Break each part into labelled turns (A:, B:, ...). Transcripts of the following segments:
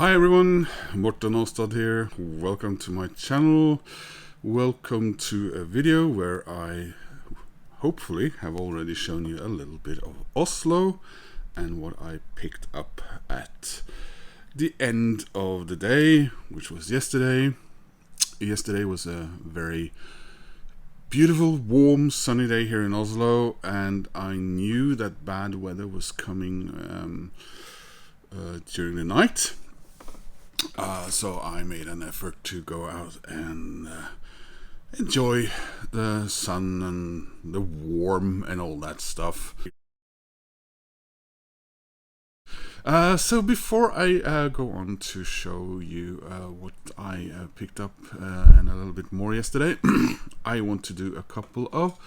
A: Hi everyone, Morten Ostad here. Welcome to my channel. Welcome to a video where I hopefully have already shown you a little bit of Oslo and what I picked up at the end of the day, which was yesterday. Yesterday was a very beautiful, warm, sunny day here in Oslo, and I knew that bad weather was coming during the night. So I made an effort to go out and enjoy the sun and the warm and all that stuff. So before I go on to show you what I picked up and a little bit more yesterday, I want to do a couple of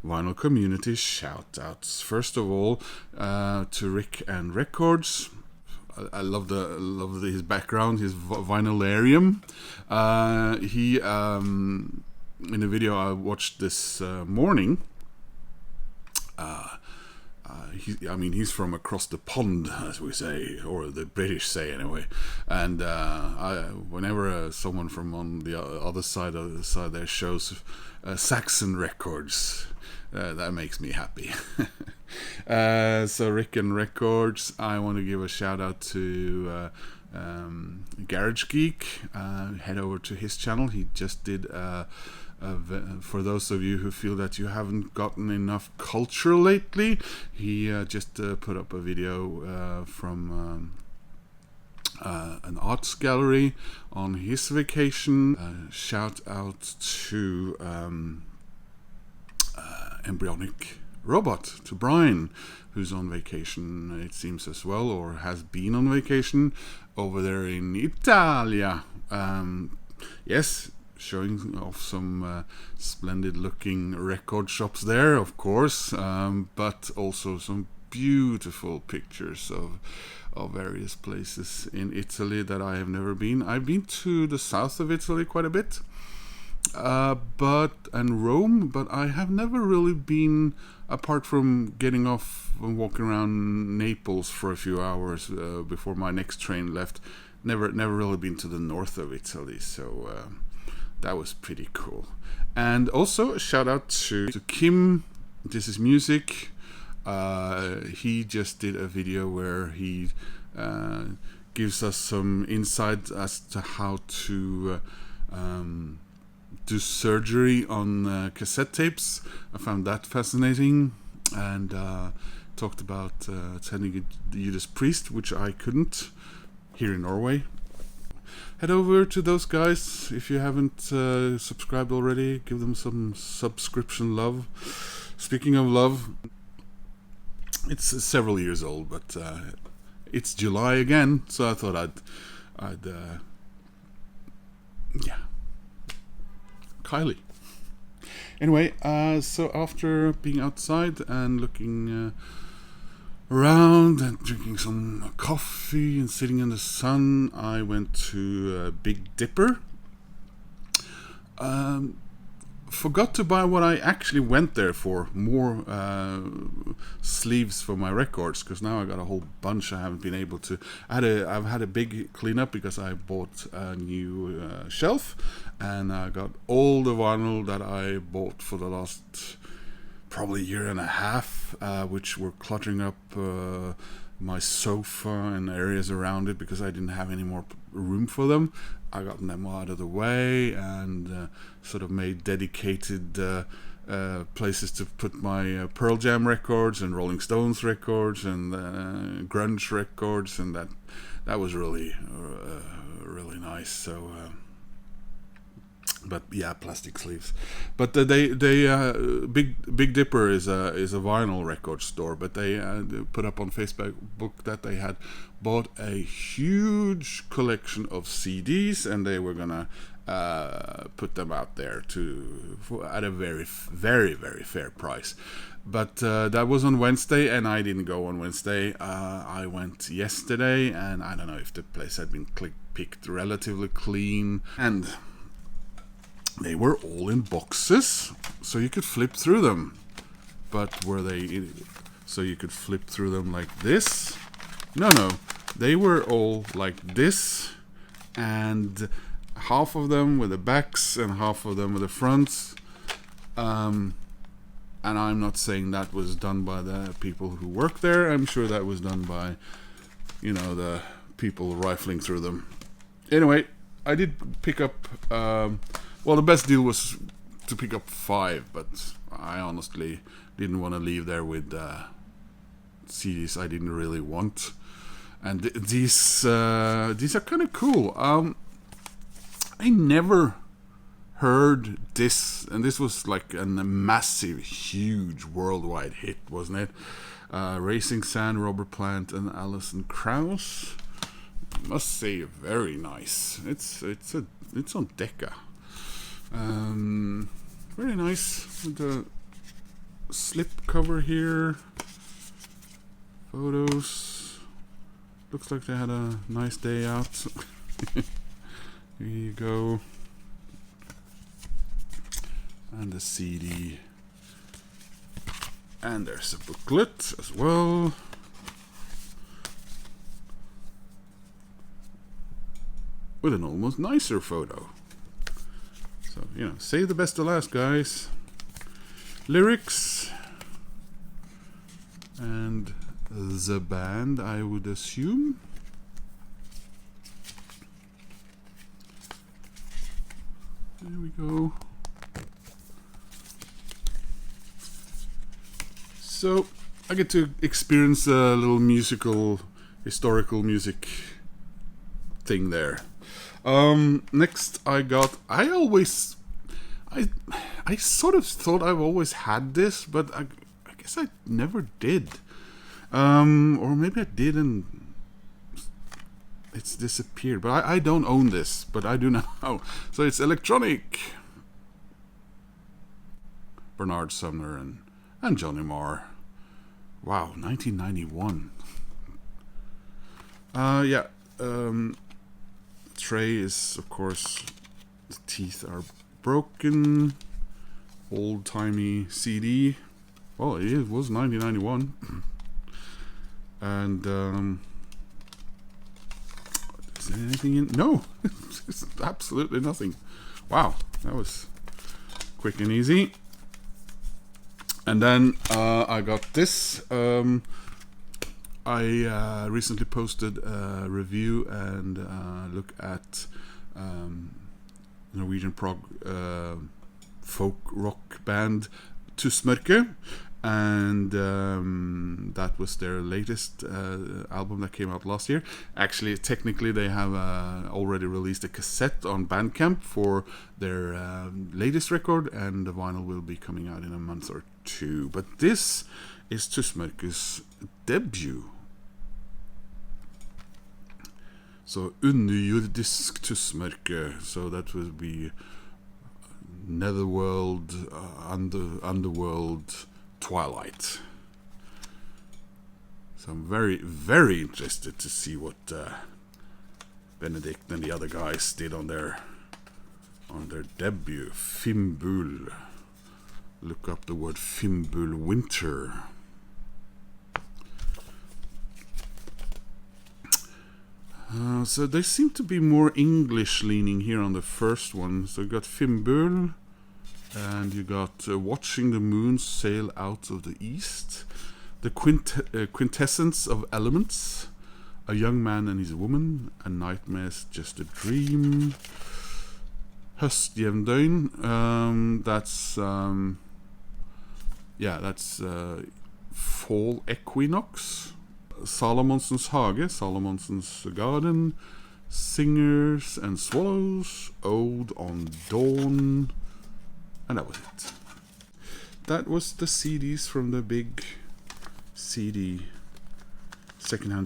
A: vinyl community shout-outs. First of all, to Rick and Records. I love his background, his vinylarium. He in a video I watched this morning. He's from across the pond, as we say, or the British say anyway. And whenever someone from on the other side there shows Saxon Records, that makes me happy. So Rick and Records, I want to give a shout out to Garage Geek. Head over to his channel. He just did for those of you who feel that you haven't gotten enough culture lately, he just put up a video from an arts gallery on his vacation. Shout out to Embryonic Robot, to Brian, who's on vacation, it seems, as well, or has been on vacation over there in Italia. Yes, showing off some splendid looking record shops there, of course, but also some beautiful pictures of various places in Italy that I have never been. I've been to the south of Italy quite a bit, and Rome, but I have never really been, apart from getting off and walking around Naples for a few hours before my next train left, never really been to the north of Italy, so that was pretty cool. And also a shout out to Kim, This Is Music. He just did a video where he gives us some insight as to how to do surgery on cassette tapes. I found that fascinating, and talked about attending the Judas Priest, which I couldn't here in Norway. Head over to those guys if you haven't subscribed already. Give them some subscription love. Speaking of love, it's several years old, but it's July again, so I thought I'd Kylie. Anyway, so after being outside and looking around and drinking some coffee and sitting in the sun, I went to Big Dipper. Forgot to buy what I actually went there for, more sleeves for my records, because now I got a whole bunch I haven't been able to. I've had a big cleanup because I bought a new shelf, and I got all the vinyl that I bought for the last probably year and a half, which were cluttering up my sofa and areas around it because I didn't have any more room for them. I got them out of the way and sort of made dedicated places to put my Pearl Jam records and Rolling Stones records and grunge records, and that was really really nice. So but yeah, plastic sleeves. But Big Dipper is a vinyl record store. But they put up on Facebook that they had bought a huge collection of CDs, and they were gonna put them out there at a very very fair price. But that was on Wednesday, and I didn't go on Wednesday. I went yesterday, and I don't know if the place had been picked relatively clean, and they were all in boxes, so you could flip through them. But were they so you could flip through them like this? No, they were all like this, and half of them with the backs and half of them with the fronts. And I'm not saying that was done by the people who work there. I'm sure that was done by, the people rifling through them. Anyway, I did pick up, well, the best deal was to pick up 5, but I honestly didn't want to leave there with CDs I didn't really want. And these are kind of cool. I never heard this, and this was like a massive, huge worldwide hit, wasn't it? Racing Sand, Robert Plant, and Alison Krauss. I must say, very nice. It's on Decca. Very nice with the slip cover here. Photos. Looks like they had a nice day out. Here you go. And the CD. And there's a booklet as well. With an almost nicer photo. So, save the best to last, guys. Lyrics. And the band, I would assume. There we go. So I get to experience a little historical music thing there. Next I sort of thought I've always had this, but I guess I never did. Or maybe I did and it's disappeared. But I don't own this, but I do now. So it's electronic. Bernard Sumner and Johnny Marr. Wow, 1991. Tray is, of course, the teeth are broken. Old-timey CD. Well, it was 1991. And, is there anything in? No, it's absolutely nothing. Wow, that was quick and easy. And then I got this. I recently posted a review and look at Norwegian folk rock band Tusmørke, and that was their latest album that came out last year. Actually, technically, they have already released a cassette on Bandcamp for their latest record, and the vinyl will be coming out in a month or two. But this is Tusmørke's debut. So underjordisk Tusmørke, so that would be netherworld, underworld, twilight. So I'm very, very interested to see what Benedict and the other guys did on their debut, Fimbul. Look up the word Fimbul Winter. So they seem to be more English leaning here on the first one. So you got Fimbul, and you got Watching the Moon Sail Out of the East, The Quintessence of Elements, A Young Man and His Woman, A Nightmare's Just a Dream, Høstjevndøgn, that's Fall Equinox, Salomonsens Hage, Salomonsens Garden, Singers and Swallows, Ode on Dawn, and that was it. That was the CDs from the big secondhand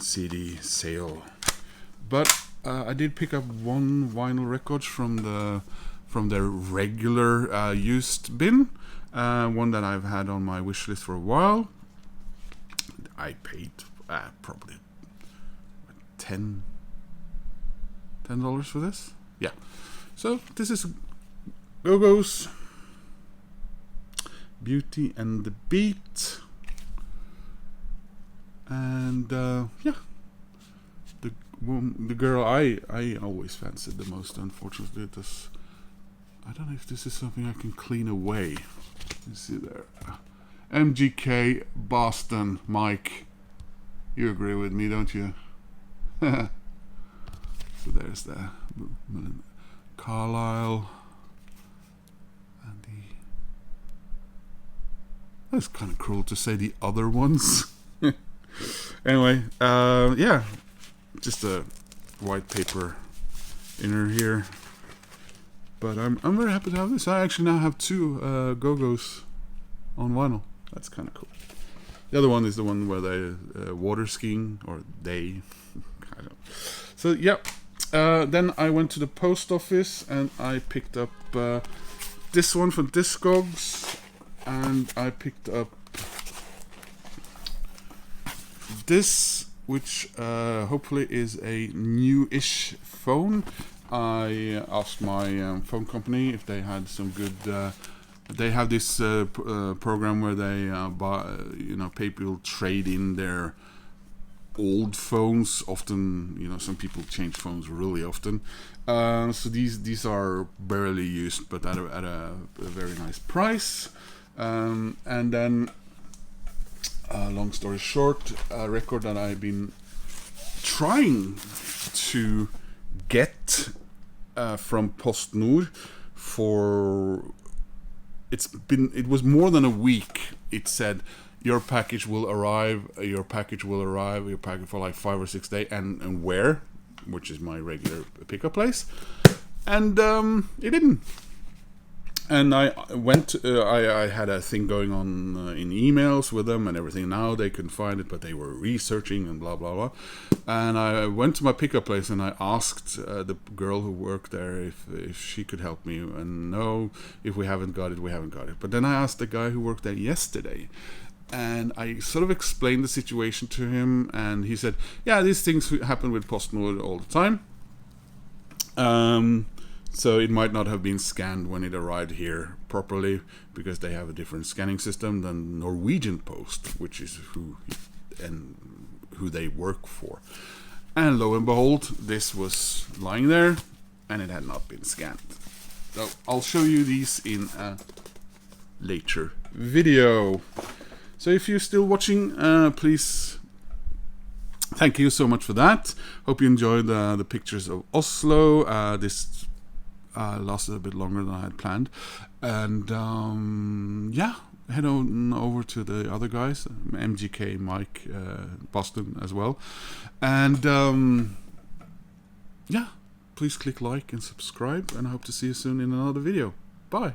A: CD sale. But I did pick up one vinyl record from their regular used bin, one that I've had on my wish list for a while. I paid probably $10 for this. Yeah. So this is Go-Go's Beauty and the Beat. And the the girl I always fancied the most. Unfortunately, this I don't know if this is something I can clean away. You see there, MGK Boston Mike. You agree with me, don't you? So there's the Carlisle. That's kind of cruel to say the other ones. Anyway, yeah, just a white paper inner here. But I'm very happy to have this. I actually now have two Go-Go's on vinyl. That's kind of cool. The other one is the one where they water skiing, or they. I don't know. So yeah, then I went to the post office and I picked up this one from Discogs. And I picked up this, which hopefully is a new-ish phone. I asked my phone company if they had some good. They have this program where they buy, people trade in their old phones. Often, some people change phones really often. So these are barely used, but at a very nice price. And then, long story short, a record that I've been trying to get from PostNord for it was more than a week. It said your package will arrive for like 5 or 6 days, and where, which is my regular pickup place, and it didn't. And I went. I had a thing going on in emails with them and everything. Now they couldn't find it, but they were researching and blah blah blah. And I went to my pickup place and I asked the girl who worked there if she could help me. And no, if we haven't got it, we haven't got it. But then I asked the guy who worked there yesterday, and I sort of explained the situation to him, and he said, "Yeah, these things happen with PostNord all the time." So it might not have been scanned when it arrived here properly, because they have a different scanning system than Norwegian Post, which is who they work for. And lo and behold, this was lying there, and it had not been scanned. So I'll show you these in a later video. So if you're still watching, please, thank you so much for that. Hope you enjoyed the pictures of Oslo. This lasted a bit longer than I had planned. And yeah, head on over to the other guys, MGK, Mike, Boston as well. And yeah, please click like and subscribe, and I hope to see you soon in another video. Bye.